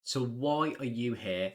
So why are you here?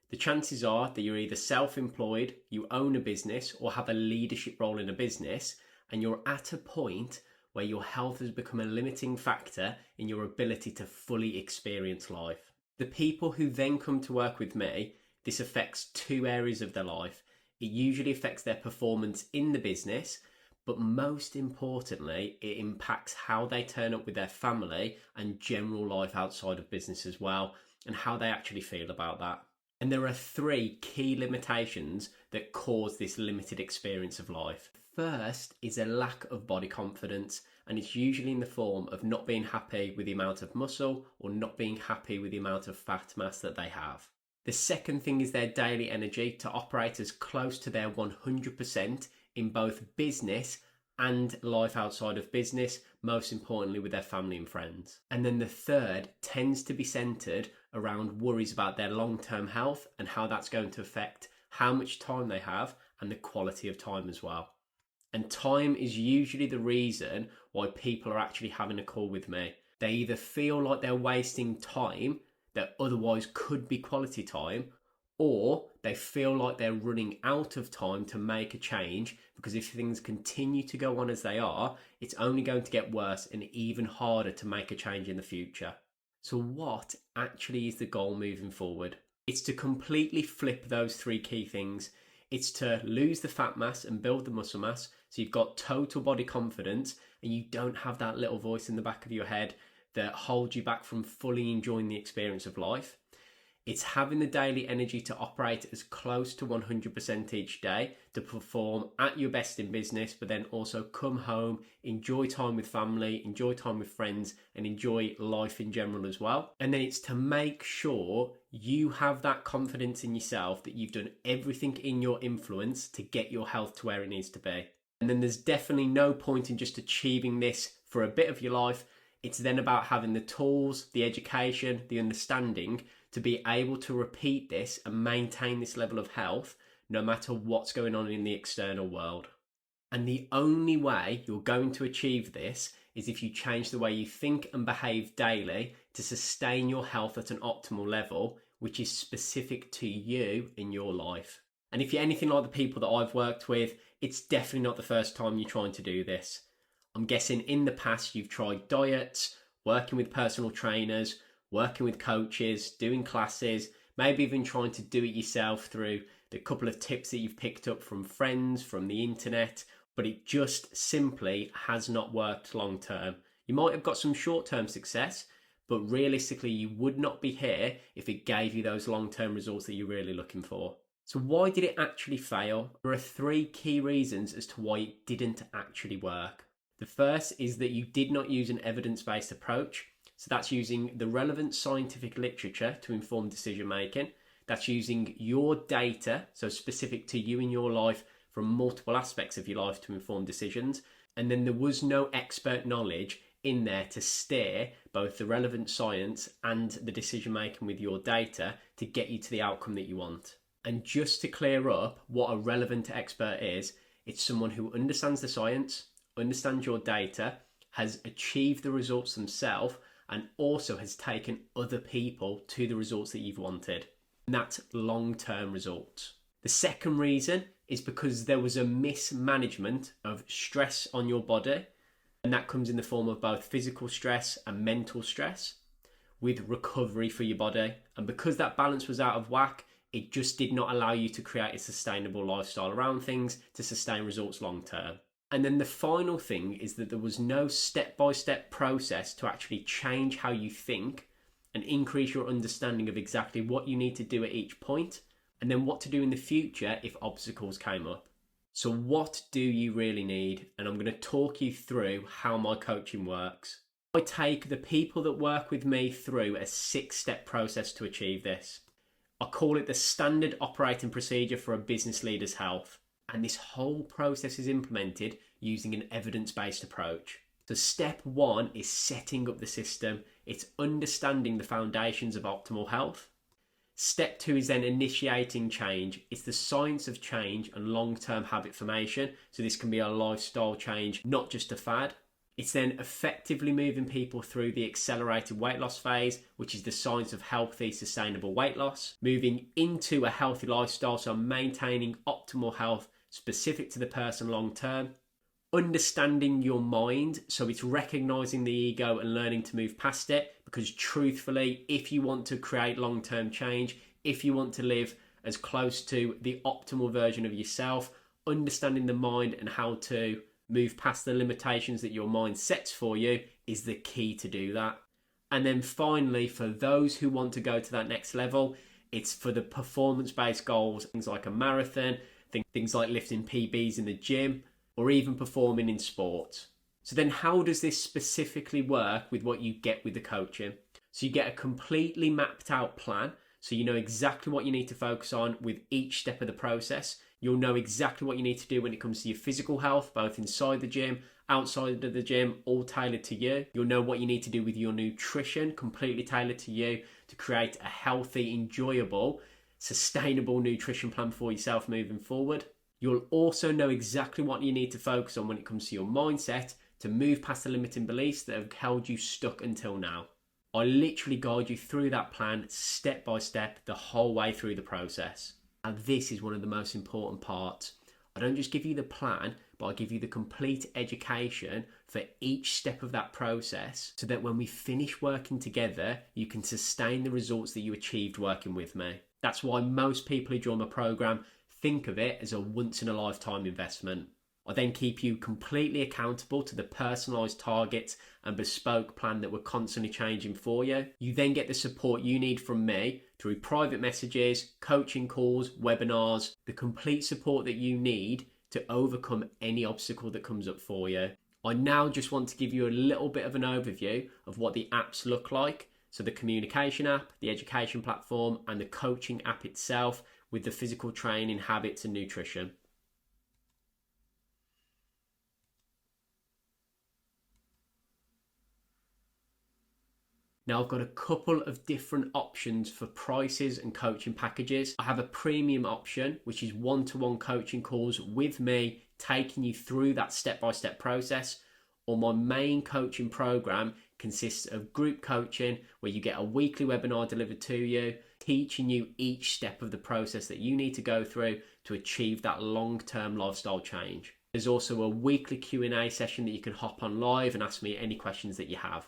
The chances are that you're either self-employed, you own a business, or have a leadership role in a business, and you're at a point where your health has become a limiting factor in your ability to fully experience life. The people who then come to work with me, this affects two areas of their life. It usually affects their performance in the business, but most importantly, it impacts how they turn up with their family and general life outside of business as well, and how they actually feel about that. And there are three key limitations that cause this limited experience of life. First is a lack of body confidence, and it's usually in the form of not being happy with the amount of muscle or not being happy with the amount of fat mass that they have. The second thing is their daily energy to operate as close to their 100% in both business and life outside of business, most importantly with their family and friends. And then the third tends to be centered around worries about their long-term health and how that's going to affect how much time they have and the quality of time as well. And time is usually the reason why people are actually having a call with me. They either feel like they're wasting time that otherwise could be quality time, or they feel like they're running out of time to make a change, because if things continue to go on as they are, it's only going to get worse and even harder to make a change in the future. So what actually is the goal moving forward? It's to completely flip those three key things. It's to lose the fat mass and build the muscle mass, so you've got total body confidence and you don't have that little voice in the back of your head that holds you back from fully enjoying the experience of life. It's having the daily energy to operate as close to 100% each day, to perform at your best in business, but then also come home, enjoy time with family, enjoy time with friends, and enjoy life in general as well. And then it's to make sure you have that confidence in yourself that you've done everything in your influence to get your health to where it needs to be. And then there's definitely no point in just achieving this for a bit of your life. It's then about having the tools, the education, the understanding to be able to repeat this and maintain this level of health no matter what's going on in the external world. And the only way you're going to achieve this is if you change the way you think and behave daily to sustain your health at an optimal level, which is specific to you in your life. And if you're anything like the people that I've worked with, it's definitely not the first time you're trying to do this. I'm guessing in the past you've tried diets, working with personal trainers, working with coaches, doing classes, maybe even trying to do it yourself through the couple of tips that you've picked up from friends, from the internet, but it just simply has not worked long term. You might have got some short-term success, but realistically you would not be here if it gave you those long-term results that you're really looking for. So why did it actually fail? There are three key reasons as to why it didn't actually work. The first is that you did not use an evidence-based approach. So that's using the relevant scientific literature to inform decision making. That's using your data, so specific to you in your life, from multiple aspects of your life to inform decisions. And then there was no expert knowledge in there to steer both the relevant science and the decision making with your data to get you to the outcome that you want. And just to clear up what a relevant expert is, it's someone who understands the science, understands your data, has achieved the results themselves, and also has taken other people to the results that you've wanted. And that's long-term results. The second reason is because there was a mismanagement of stress on your body, and that comes in the form of both physical stress and mental stress with recovery for your body. And because that balance was out of whack, it just did not allow you to create a sustainable lifestyle around things to sustain results long-term. And then the final thing is that there was no step-by-step process to actually change how you think and increase your understanding of exactly what you need to do at each point, and then what to do in the future if obstacles came up. So what do you really need? And I'm going to talk you through how my coaching works. I take the people that work with me through a 6-step process to achieve this. I call it the standard operating procedure for a business leader's health. And this whole process is implemented using an evidence-based approach. So step 1 is setting up the system. It's understanding the foundations of optimal health. Step 2 is then initiating change. It's the science of change and long-term habit formation. So this can be a lifestyle change, not just a fad. It's then effectively moving people through the accelerated weight loss phase, which is the science of healthy, sustainable weight loss, moving into a healthy lifestyle, so maintaining optimal health specific to the person long term, understanding your mind, so it's recognizing the ego and learning to move past it, because truthfully, if you want to create long-term change, if you want to live as close to the optimal version of yourself, understanding the mind and how to move past the limitations that your mind sets for you is the key to do that. And then finally, for those who want to go to that next level, it's for the performance-based goals, things like a marathon, things like lifting PBs in the gym, or even performing in sports. So then how does this specifically work with what you get with the coaching? So you get a completely mapped out plan, so you know exactly what you need to focus on with each step of the process. You'll know exactly what you need to do when it comes to your physical health, both inside the gym, outside of the gym, all tailored to you. You'll know what you need to do with your nutrition, completely tailored to you, to create a healthy, enjoyable, sustainable nutrition plan for yourself moving forward. You'll also know exactly what you need to focus on when it comes to your mindset to move past the limiting beliefs that have held you stuck until now. I literally guide you through that plan step by step the whole way through the process. And this is one of the most important parts. I don't just give you the plan, but I give you the complete education for each step of that process, so that when we finish working together, you can sustain the results that you achieved working with me. That's why most people who join my program think of it as a once-in-a-lifetime investment. I then keep you completely accountable to the personalised targets and bespoke plan that we're constantly changing for you. You then get the support you need from me through private messages, coaching calls, webinars, the complete support that you need to overcome any obstacle that comes up for you. I now just want to give you a little bit of an overview of what the apps look like. So the communication app, the education platform, and the coaching app itself, with the physical training, habits, and nutrition. Now I've got a couple of different options for prices and coaching packages. I have a premium option, which is one-to-one coaching calls with me, taking you through that step-by-step process. Or my main coaching program consists of group coaching, where you get a weekly webinar delivered to you, teaching you each step of the process that you need to go through to achieve that long-term lifestyle change. There's also a weekly Q&A session that you can hop on live and ask me any questions that you have.